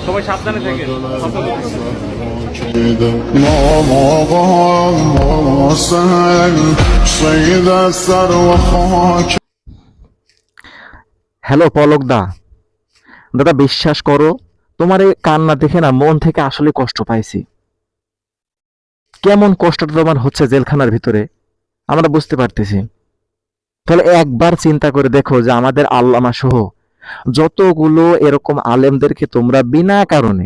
সবাই সাবধানে থাকেন। হ্যালো পলক দা, দাদা বিশ্বাস করো, তোমার এই কান্না দেখে না মন থেকে আসলে কষ্ট পাইছি। কেমন কষ্টটা তোমার হচ্ছে জেলখানার ভিতরে আমরা বুঝতে পারতেছি। তাহলে একবার চিন্তা করে দেখো যে আমাদের আল্লামা সহ যতগুলো এরকম আলেমদেরকে তোমরা বিনা কারণে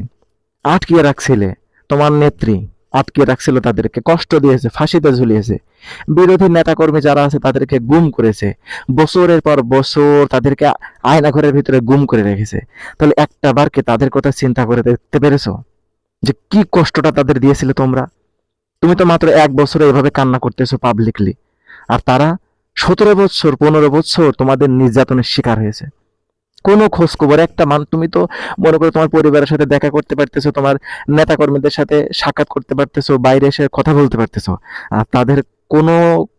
আটকিয়ে রাখছিলে, তোমার নেত্রী আটকিয়ে রাখছিল, তাদেরকে কষ্ট দিয়েছে, ফাঁসিতে ঝুলিয়েছে, বিরোধী নেতাকর্মী যারা আছে তাদেরকে গুম করেছে, বছরের পর বছর তাদেরকে আয়নাঘরের ভিতরে গুম করে রেখেছে। তাহলে একটা বার কি তাদের কথা চিন্তা করে দেখতে পেরেছো যে কি কষ্টটা তাদের দিয়েছিলে তোমরা? তুমি তো মাত্র 1 বছরে এভাবে কান্না করতেছো পাবলিকলি, আর তারা 17 বছর 15 বছর তোমাদের নির্যাতনের শিকার হয়েছে। কোনো খোঁজ খবর একটা তুমি তো মনে করো তোমার পরিবারের সাথে দেখা করতে পারতেছো, তোমার নেতা কর্মীদের সাথে সাক্ষাৎ করতে পারতেছো, বাইরে এসে কথা বলতে পারতেছো, আর তাদের কোনো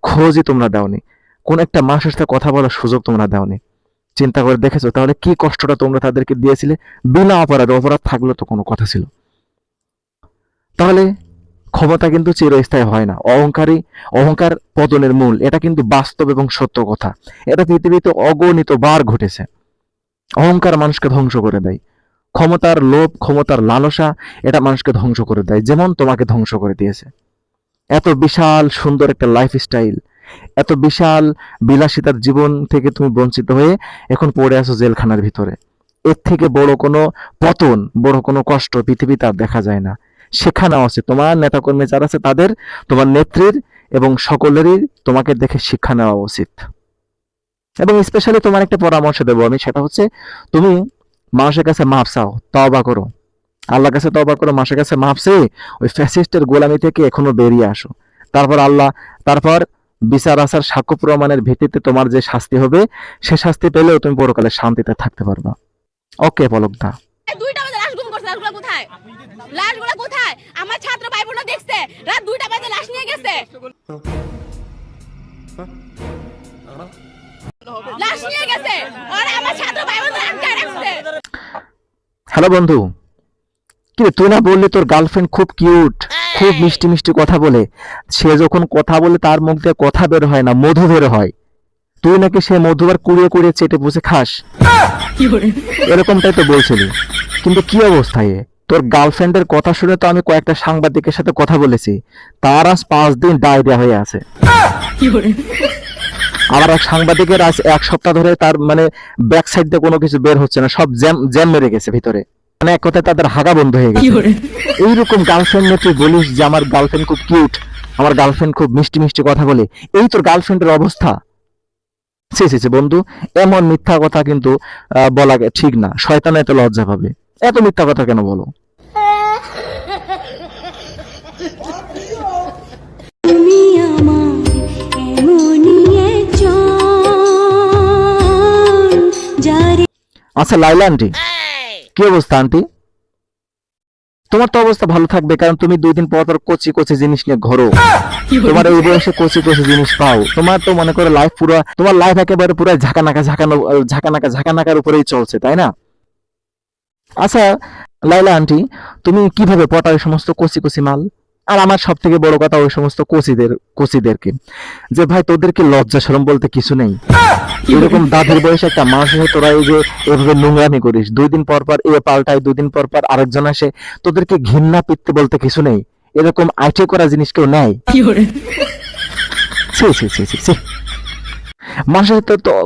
খোঁজই তোমরা দাওনি, কোন একটা মানুষের সাথে কথা বলার সুযোগ তোমরা দাওনি। চিন্তা করে দেখেছো তাহলে কি কষ্টটা তোমরা তাদেরকে দিয়েছিলে? বিনা অপরাধে, অপরাধ থাকলে তো কোনো কথা ছিল। তাহলে ক্ষমতা কিন্তু চিরস্থায়ী হয় না। অহংকার পতনের মূল, এটা কিন্তু বাস্তব এবং সত্য কথা। এটা পৃথিবীতে অগণিত বার ঘটেছে। অহংকার মানুষকে ধ্বংস করে দেয়, ক্ষমতার লোভ, ক্ষমতার লালসা, এটা মানুষকে ধ্বংস করে দেয়, যেমন তোমাকে ধ্বংস করে দিয়েছে। এত বিশাল সুন্দর একটা লাইফস্টাইল, এত বিশাল বিলাসিতার জীবন থেকে তুমি বঞ্চিত হয়ে এখন পড়ে আছো জেলখানার ভিতরে। এর থেকে বড় কোনো পতন, বড় কোনো কষ্ট পৃথিবীতে আর দেখা যায় না। শেখা নেওয়া উচিত তোমার নেতাকর্মী যারা আছে তাদের, তোমার নেত্রীর এবং সকলেরই তোমাকে দেখে শিক্ষা নেওয়া উচিত। এবং স্পেশালি তোমার একটা পরামর্শ দেবো আমি, সেটা হচ্ছে তুমি মানুষের কাছে মাপ চাও, তওবা করো, আল্লাহর কাছে তওবা করো, মানুষের কাছে মাপ চেয়ে ওই ফ্যাসিস্টের গোলামি থেকে এখনো বেরিয়ে আসো। তারপর বিচার আচার সাক্ষ্য প্রমাণের ভিত্তিতে তোমার যে শাস্তি হবে, সে শাস্তি পেলেও তুমি পরকালে শান্তিতে থাকতে পারবা। ওকে পলকদা। 2টা বাজে লাশ গুম করছে, লাশগুলো কোথায়? লাশগুলো কোথায়? আমার ছাত্র ভাই বোনরা দেখছে, রাত 2টা বাজে লাশ নিয়ে গেছে। লাশ নিয়ে গেছে আর আমার ছাত্র ভাই বোনরা আটকায় রাখছে। হ্যালো বন্ধু, কি রে, তুই না বললি তোর গার্লফ্রেন্ড খুব কিউট, খুব মিষ্টি মিষ্টি কথা বলে? সে যখন কথা বলে তার মুখ দিয়ে কথা বের হয় না, মধু বের হয়। তুই নাকি সে মধুবার কুড়িয়ে কুড়িয়ে চেটে বসে খাস, এরকমটাই তো বলছিলি। কিন্তু কি অবস্থায় তোর গার্লফ্রেন্ডের কথা শুনে তো আমি কয়েকটা সাংবাদিকের সাথে কথা বলেছি, তার আজ 5 দিন ডায়রিয়া হয়ে আছে। আবার এক সাংবাদিকের আজ 1 সপ্তাহ ধরে তার মানে ব্যাক সাইড দিয়ে কোনো কিছু বের হচ্ছে না, সব জ্যাম জ্যাম মেরে গেছে ভিতরে, মানে এক কথায় তাদের হাগা বন্ধ হয়ে গেছে। এইরকম গার্লফ্রেন্ড নিয়ে তুই বলিস যে আমার গার্লফ্রেন্ড খুব কিউট, আমার গার্লফ্রেন্ড খুব মিষ্টি মিষ্টি কথা বলে, এই তোর গার্লফ্রেন্ডের অবস্থা। ছি ছি ছি বন্ধু, এমন মিথ্যা কথা কিন্তু বলা ঠিক না। শয়তান এত লজ্জা পাবে, এত মিথ্যা কথা কেন বলো? আচ্ছা লাইলা আন্টি, কি অবস্থা আন্টি? তোমার তো অবস্থা ভালো থাকবে, কারণ তুমি 2 দিন পর পর কচি কচি জিনিস নিয়ে ঘোরো। তোমার এই বয়সে কচি কচি জিনিস পাও, তোমার তো মনে করো লাইফ পুরো, তোমার লাইফ একেবারে পুরো ঝাঁকানাকার উপরেই চলছে, তাই না? আচ্ছা লাইলা আন্টি, তুমি কিভাবে পটাও সমস্ত কচি কচি মাল? আর আমার সব থেকে বড় কথা ওই সমস্ত কোচিদেরকে, যে ভাই তোদেরকে লজ্জা শরম বলতে কিছু নেই? এরকম দাদির বয়সে একটা মানুষের সাথে তোরা এই যে এভাবে নোংরামি করিস, 2 দিন পর পর এ পাল্টায়, 2 দিন পর পর আরেকজন আসে, তোদেরকে ঘৃণা পিত্তে বলতে কিছু নেই? এরকম আইটে করা জিনিস কেউ নেয়? ছি ছি ছি ছি ছি।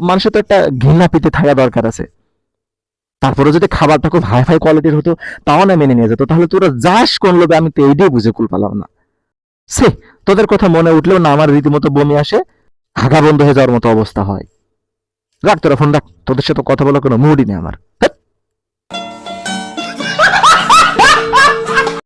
মানুষের তো একটা ঘৃণা পিতে থাকা দরকার আছে। তারপরে যদি খাবারটা খুব হাই ফাই কোয়ালিটির হতো তাও না মেনে নিয়ে যেত, তাহলে তোরা যাস কোন লোভে, আমি তো এইটাই বুঝে কুল পালাম না। সে তোদের কথা মনে উঠলেও না আমার রীতিমতো বমি আসে, হাগা বন্ধ হয়ে যাওয়ার মতো অবস্থা হয়। রাখ তোরা ফোন রাখ, তোদের সাথে কথা বলার কোনো মুডই নেই আমার।